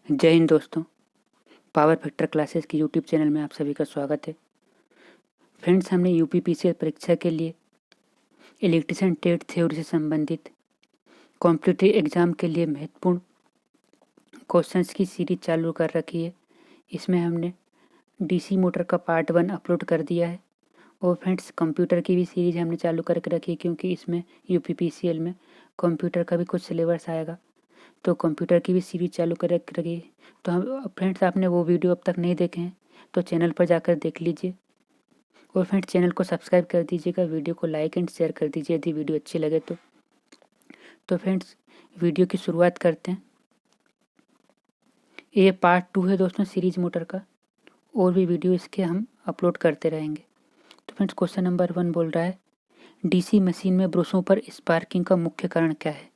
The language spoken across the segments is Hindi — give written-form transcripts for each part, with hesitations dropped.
जय हिंद दोस्तों। पावर फैक्टर क्लासेस की यूट्यूब चैनल में आप सभी का स्वागत है। फ्रेंड्स, हमने यूपीपीसीएल परीक्षा के लिए इलेक्ट्रिशियन ट्रेड थ्योरी से संबंधित कॉम्पिटिटिव एग्जाम के लिए महत्वपूर्ण क्वेश्चंस की सीरीज चालू कर रखी है। इसमें हमने डीसी मोटर का पार्ट 1 अपलोड कर दिया है और फ्रेंड्स कंप्यूटर की भी सीरीज हमने चालू करके रखी है, क्योंकि इसमें यूपीपीसीएल में कंप्यूटर का भी कुछ सिलेबस आएगा, तो कंप्यूटर की भी सीरीज चालू कर रखी है। तो हम फ्रेंड्स, आपने वो वीडियो अब तक नहीं देखे हैं तो चैनल पर जाकर देख लीजिए और फ्रेंड्स चैनल को सब्सक्राइब कर दीजिएगा, वीडियो को लाइक एंड शेयर कर दीजिए यदि वीडियो अच्छी लगे तो फ्रेंड्स वीडियो की शुरुआत करते हैं। ये पार्ट 2 है दोस्तों सीरीज मोटर का, और भी वीडियो इसके हम अपलोड करते रहेंगे। तो फ्रेंड्स क्वेश्चन नंबर 1 बोल रहा है, डीसी मशीन में ब्रशों पर स्पार्किंग का मुख्य कारण क्या है।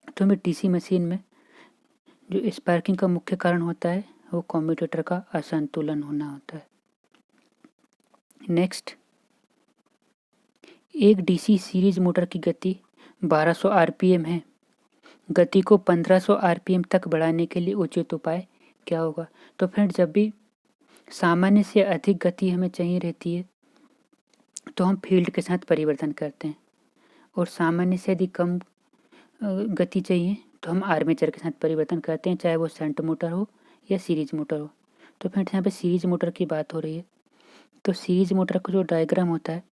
तो हमें डीसी मशीन में जो स्पार्किंग का मुख्य कारण होता है वो कम्यूटेटर का असंतुलन होना होता है। नेक्स्ट, एक डीसी सीरीज मोटर की गति 1200 आरपीएम है, गति को 1500 आरपीएम तक बढ़ाने के लिए उचित उपाय क्या होगा। तो फ्रेंड, जब भी सामान्य से अधिक गति हमें चाहिए रहती है तो हम फील्ड के साथ परिवर्तन करते हैं, और सामान्य से यदि कम गति चाहिए तो हम आर्मेचर के साथ परिवर्तन करते हैं, चाहे वो शंट मोटर हो या सीरीज मोटर हो। तो फ्रेंड्स यहाँ पे सीरीज मोटर की बात हो रही है, तो सीरीज मोटर का जो डायग्राम होता है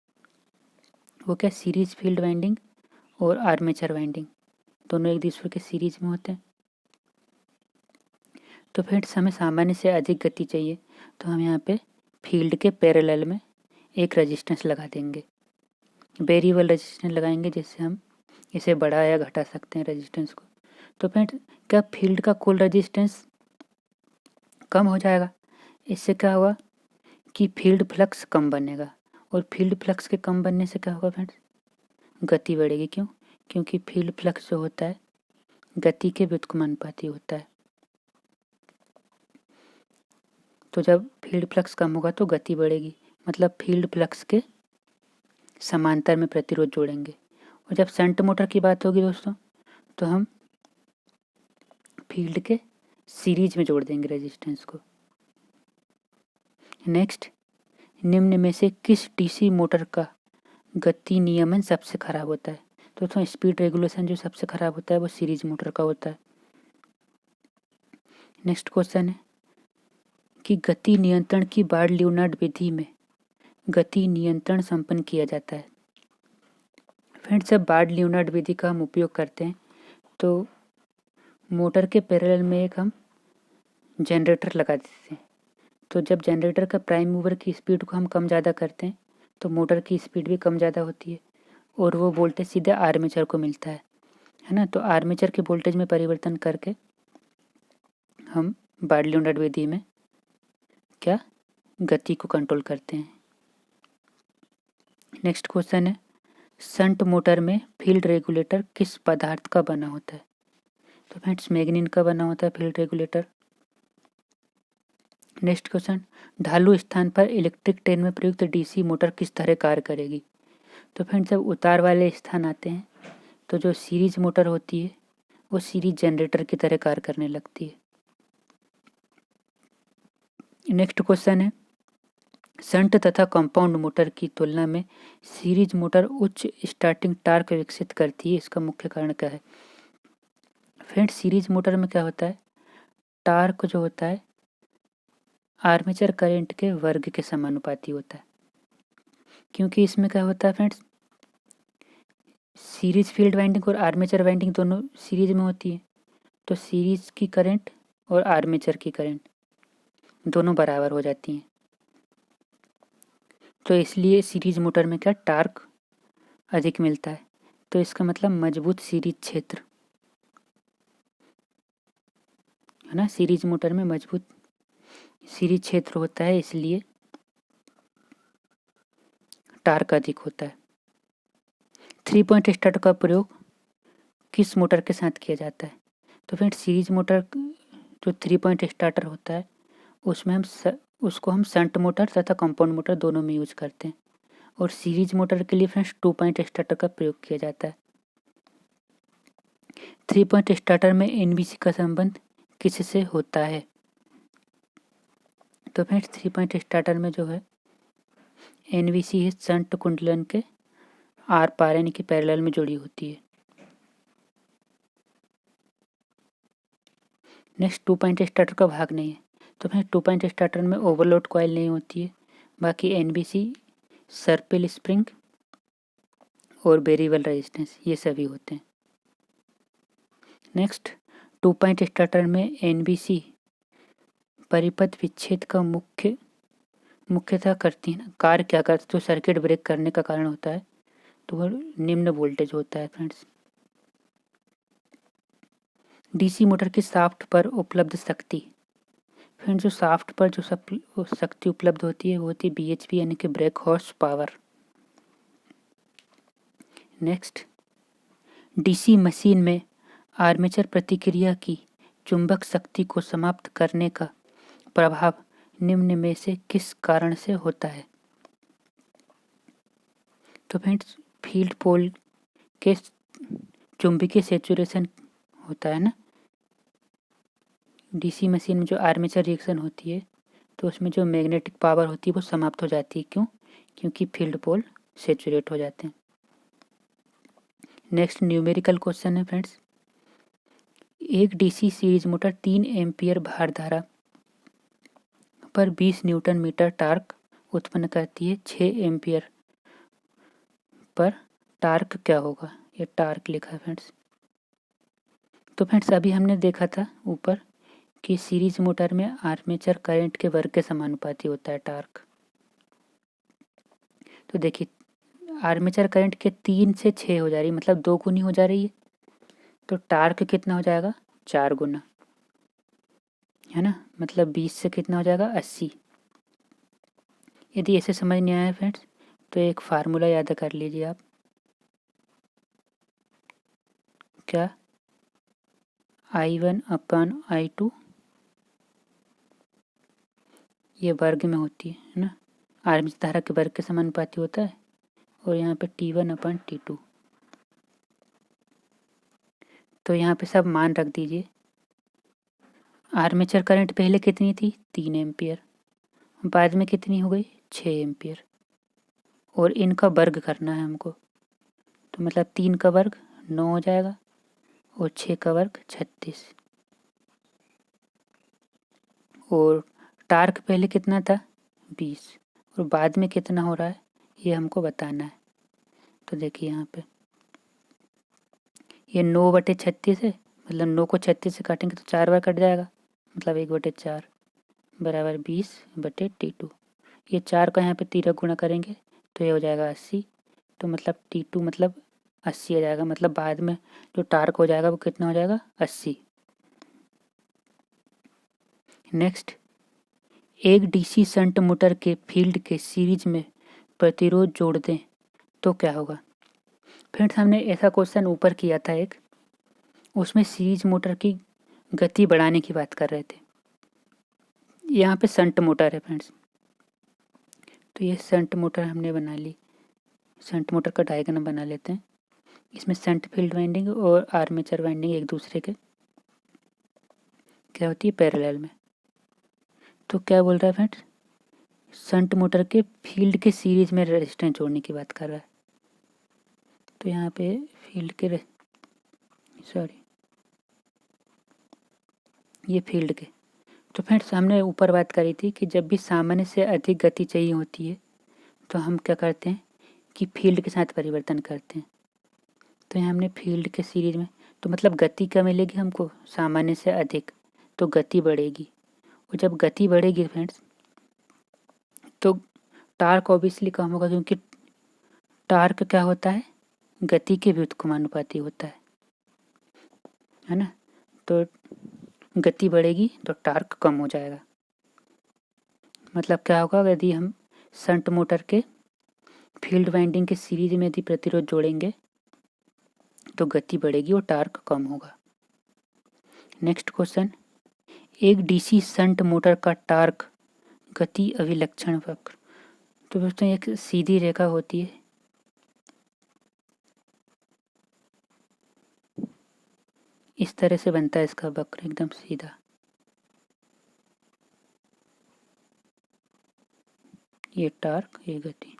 वो क्या, सीरीज फील्ड वाइंडिंग और आर्मेचर वाइंडिंग दोनों एक दूसरे के सीरीज में होते हैं। तो फ्रेंड्स हमें सामान्य से अधिक गति चाहिए तो हम यहाँ पे फील्ड के पैरेलल में एक रेजिस्टेंस लगा देंगे, वेरिएबल रेजिस्टेंस लगाएंगे, जिससे हम इसे बढ़ा या घटा सकते हैं रेजिस्टेंस को। तो फ्रेंड्स क्या फील्ड का कुल रेजिस्टेंस कम हो जाएगा, इससे क्या होगा कि फील्ड फ्लक्स कम बनेगा, और फील्ड फ्लक्स के कम बनने से क्या होगा फ्रेंड्स, गति बढ़ेगी। क्यों? क्योंकि फील्ड फ्लक्स जो होता है गति के व्युत्क्रमानुपाती होता है। तो जब फील्ड फ्लक्स कम होगा तो गति बढ़ेगी, मतलब फील्ड फ्लक्स के समांतर में प्रतिरोध जोड़ेंगे। और जब शंट मोटर की बात होगी दोस्तों तो हम फील्ड के सीरीज में जोड़ देंगे रेजिस्टेंस को। नेक्स्ट, निम्न में से किस डीसी मोटर का गति नियमन सबसे खराब होता है। तो दोस्तों स्पीड रेगुलेशन जो सबसे खराब होता है वो सीरीज मोटर का होता है। नेक्स्ट क्वेश्चन है कि गति नियंत्रण की बार्ड लियोनार्ड विधि में गति नियंत्रण संपन्न किया जाता है। फ्रेंड्स जब बार्ड लियोनार्ड विधि का हम उपयोग करते हैं तो मोटर के पैरेलल में एक हम जनरेटर लगा देते हैं। तो जब जनरेटर का प्राइम मूवर की स्पीड को हम कम ज़्यादा करते हैं तो मोटर की स्पीड भी कम ज़्यादा होती है, और वो वोल्टेज सीधे आर्मेचर को मिलता है ना। तो आर्मेचर के वोल्टेज में परिवर्तन करके हम बार्ड लियोनार्ड विधि में क्या, गति को कंट्रोल करते हैं। नेक्स्ट क्वेश्चन है, शंट मोटर में फील्ड रेगुलेटर किस पदार्थ का बना होता है। तो फ्रेंड्स मैग्नीन का बना होता है फील्ड रेगुलेटर। नेक्स्ट क्वेश्चन, ढालू स्थान पर इलेक्ट्रिक ट्रेन में प्रयुक्त डीसी मोटर किस तरह कार्य करेगी। तो फ्रेंड्स जब उतार वाले स्थान आते हैं तो जो सीरीज मोटर होती है वो सीरीज जनरेटर की तरह कार्य करने लगती है। नेक्स्ट क्वेश्चन है, शंट तथा कंपाउंड मोटर की तुलना में सीरीज मोटर उच्च स्टार्टिंग टार्क विकसित करती है, इसका मुख्य कारण क्या है। फ्रेंड्स सीरीज मोटर में क्या होता है, टार्क जो होता है आर्मेचर करंट के वर्ग के समानुपाती होता है। क्योंकि इसमें क्या होता है फ्रेंड्स, सीरीज फील्ड वाइंडिंग और आर्मेचर वाइंडिंग दोनों सीरीज में होती है, तो सीरीज की करंट और आर्मेचर की करंट दोनों बराबर हो जाती हैं। तो इसलिए सीरीज मोटर में क्या, टार्क अधिक मिलता है। तो इसका मतलब मजबूत सीरीज क्षेत्र है ना, सीरीज मोटर में मजबूत सीरीज क्षेत्र होता है, इसलिए टार्क अधिक होता है। 3 पॉइंट स्टार्टर का प्रयोग किस मोटर के साथ किया जाता है। तो फ्रेंड्स सीरीज मोटर जो 3 पॉइंट स्टार्टर होता है उसमें उसको हम शंट मोटर तथा कंपाउंड मोटर दोनों में यूज करते हैं, और सीरीज मोटर के लिए फ्रेंड्स 2 पॉइंट स्टार्टर का प्रयोग किया जाता है। 3 पॉइंट स्टार्टर में एनबीसी का संबंध किससे होता है? तो फ्रेंड्स 3 पॉइंट स्टार्टर में जो है एनवीसी है शंट कुंडलन के आर पार यानी कि पैरेलल में जुड़ी होती है। नेक्स्ट 2 पॉइंट स्टार्टर का भाग नहीं है। तो फ्रेंड्स 2 पॉइंट स्टार्टर में ओवरलोड कॉइल नहीं होती है, बाकी एनबीसी, सर्पिल स्प्रिंग और वेरिएबल रेजिस्टेंस ये सभी होते हैं। नेक्स्ट 2 पॉइंट स्टार्टर में एनबीसी परिपथ विच्छेद का मुख्यतः करती है ना, कार्य क्या करती है, तो सर्किट ब्रेक करने का कारण होता है, तो वह निम्न वोल्टेज होता है फ्रेंड्स। डीसी मोटर के शाफ्ट पर उपलब्ध शक्ति, फ्रेंड्स जो शाफ्ट पर जो शक्ति उपलब्ध होती है वो होती है बीएचपी यानी कि break horse power. Next DC machine में आर्मेचर प्रतिक्रिया की चुंबक शक्ति को समाप्त करने का प्रभाव निम्न में से किस कारण से होता है? तो फ्रेंड्स फील्ड पोल के चुंबकीय सेचुरेशन होता है ना, डीसी मशीन में जो आर्मेचर रिएक्शन होती है तो उसमें जो मैग्नेटिक पावर होती है वो समाप्त हो जाती है। क्यों? क्योंकि फील्ड पोल सेचुरेट हो जाते हैं। नेक्स्ट न्यूमेरिकल क्वेश्चन है फ्रेंड्स, एक डीसी सीरीज मोटर 3 एम्पियर भार धारा पर 20 न्यूटन मीटर टार्क उत्पन्न करती है। 6 एम्पियर पर टार्क क्या होगा? ये टार्क लिखा है फ्रेंड्स। तो फ्रेंड्स अभी हमने देखा था ऊपर कि सीरीज मोटर में आर्मेचर करंट के वर्ग के समानुपाती होता है टार्क। तो देखिए आर्मेचर करंट के 3 से 6 हो जा रही है, मतलब 2 गुनी हो जा रही है, तो टार्क कितना हो जाएगा? 4 गुना, है ना, मतलब 20 से कितना हो जाएगा? 80। यदि ऐसे समझ नहीं आया फ्रेंड्स तो एक फार्मूला याद कर लीजिए आप, क्या? I1 अपन I2 ये वर्ग में होती है ना, आर्मेचर धारा के वर्ग के समानुपाती होता है, और यहाँ पे T1 अपन T2। तो यहाँ पे सब मान रख दीजिए। आर्मेचर करंट पहले कितनी थी? 3 एम्पियर, बाद में कितनी हो गई? 6 एम्पियर, और इनका वर्ग करना है हमको, तो मतलब 3 का वर्ग 9 हो जाएगा और 6 का वर्ग 36। और टार्क पहले कितना था? 20, और बाद में कितना हो रहा है ये हमको बताना है। तो देखिए यहाँ पे ये 9/36 है, मतलब 9 को 36 से काटेंगे तो 4 बार कट जाएगा, मतलब 1/4 बराबर 20/T2। ये 4 का यहाँ पे तिरक गुणा करेंगे तो ये हो जाएगा 80, तो मतलब T2 मतलब 80 आ जाएगा, मतलब बाद में जो टार्क हो जाएगा वो कितना हो जाएगा? 80। नेक्स्ट एक डीसी शंट मोटर के फील्ड के सीरीज में प्रतिरोध जोड़ दें तो क्या होगा? फ्रेंड्स हमने ऐसा क्वेश्चन ऊपर किया था एक, उसमें सीरीज मोटर की गति बढ़ाने की बात कर रहे थे। यहाँ पे शंट मोटर है फ्रेंड्स, तो ये शंट मोटर हमने बना ली। शंट मोटर का डायग्राम बना लेते हैं। इसमें शंट फील्ड वाइंडिंग और आर्मेचर वाइंडिंग एक दूसरे के क्या होती है? पैरेलल में। तो क्या बोल रहा है फ्रेंड्स? शंट मोटर के फील्ड के सीरीज में रेजिस्टेंस जोड़ने की बात कर रहा है। तो यहाँ पे फील्ड के ये फील्ड के, तो फ्रेंड्स हमने ऊपर बात करी थी कि जब भी सामान्य से अधिक गति चाहिए होती है तो हम क्या करते हैं कि फील्ड के साथ परिवर्तन करते हैं। तो यहाँ हमने फील्ड के सीरीज में, तो मतलब गति क्या मिलेगी हमको? सामान्य से अधिक, तो गति बढ़ेगी, और जब गति बढ़ेगी फ्रेंड्स तो टार्क ऑब्वियसली कम होगा, क्योंकि टार्क क्या होता है? गति के व्युत्क्रमानुपाती होता है ना। तो गति बढ़ेगी तो टार्क कम हो जाएगा। मतलब क्या होगा? यदि हम शंट मोटर के फील्ड वाइंडिंग के सीरीज में यदि प्रतिरोध जोड़ेंगे तो गति बढ़ेगी और टार्क कम होगा। नेक्स्ट क्वेश्चन, एक डीसी शंट मोटर का टार्क गति अभिलक्षण वक्र। तो दोस्तों एक सीधी रेखा होती है, इस तरह से बनता है इसका वक्र एकदम सीधा। ये टार्क, ये गति।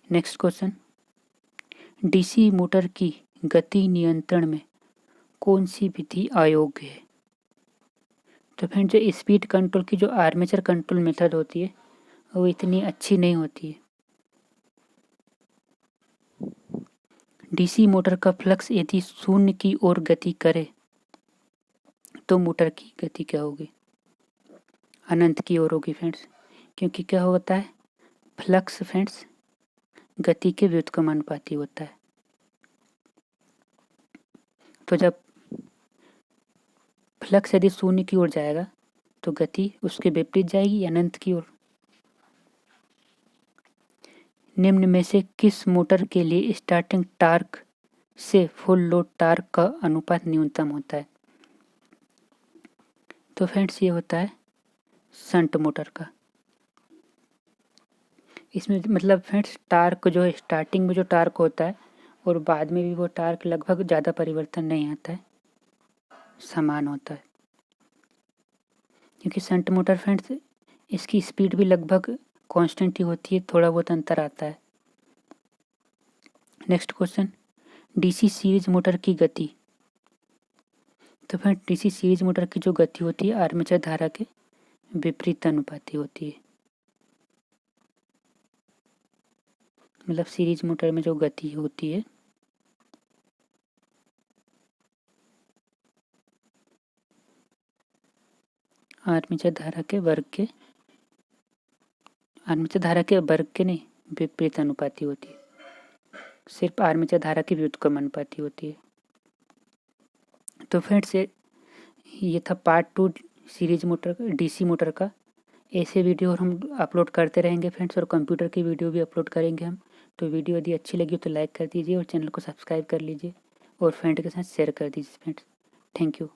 नेक्स्ट क्वेश्चन, डीसी मोटर की गति नियंत्रण में कौन सी विधि अयोग्य है? तो फ्रेंड्स जो स्पीड कंट्रोल की जो आर्मेचर कंट्रोल मेथड होती है वो इतनी अच्छी नहीं होती है। डीसी मोटर का फ्लक्स यदि शून्य की ओर गति करे तो मोटर की गति क्या होगी? अनंत की ओर होगी फ्रेंड्स, क्योंकि क्या होता है, फ्लक्स फ्रेंड्स गति के व्युत्क्रमानुपाती होता है। तो जब फ्लक्स यदि शून्य की ओर जाएगा तो गति उसके विपरीत जाएगी, अनंत की ओर। निम्न में से किस मोटर के लिए स्टार्टिंग टार्क से फुल लोड टार्क का अनुपात न्यूनतम होता है? तो फ्रेंड्स ये होता है शंट मोटर का। इसमें मतलब फ्रेंड्स टार्क जो है, स्टार्टिंग में जो टार्क होता है और बाद में भी वो टार्क लगभग ज़्यादा परिवर्तन नहीं आता है, समान होता है। क्योंकि शंट मोटर फ्रेंड्स इसकी स्पीड भी लगभग कांस्टेंट ही होती है, थोड़ा बहुत अंतर आता है। Next question, DC series motor की गति। तो फ्रेंड्स डीसी सीरीज मोटर की जो गति होती है आर्मेचर धारा के विपरीत अनुपाती होती है। मतलब सीरीज मोटर में जो गति होती है आर्मेचर धारा के वर्ग के नहीं, विपरीत अनुपाती होती है। सिर्फ आर्मेचर धारा की व्युत्क्रम अनुपाती होती है। तो फ्रेंड्स ये था part 2 series motor DC motor का। ऐसे वीडियो हम अपलोड करते रहेंगे फ्रेंड्स, और कंप्यूटर की वीडियो भी अपलोड करेंगे हम। तो वीडियो यदि अच्छी लगी तो लाइक कर दीजिए और चैनल को सब्सक्राइब कर लीजिए और फ्रेंड के साथ शेयर कर दीजिए फ्रेंड्स। Thank you.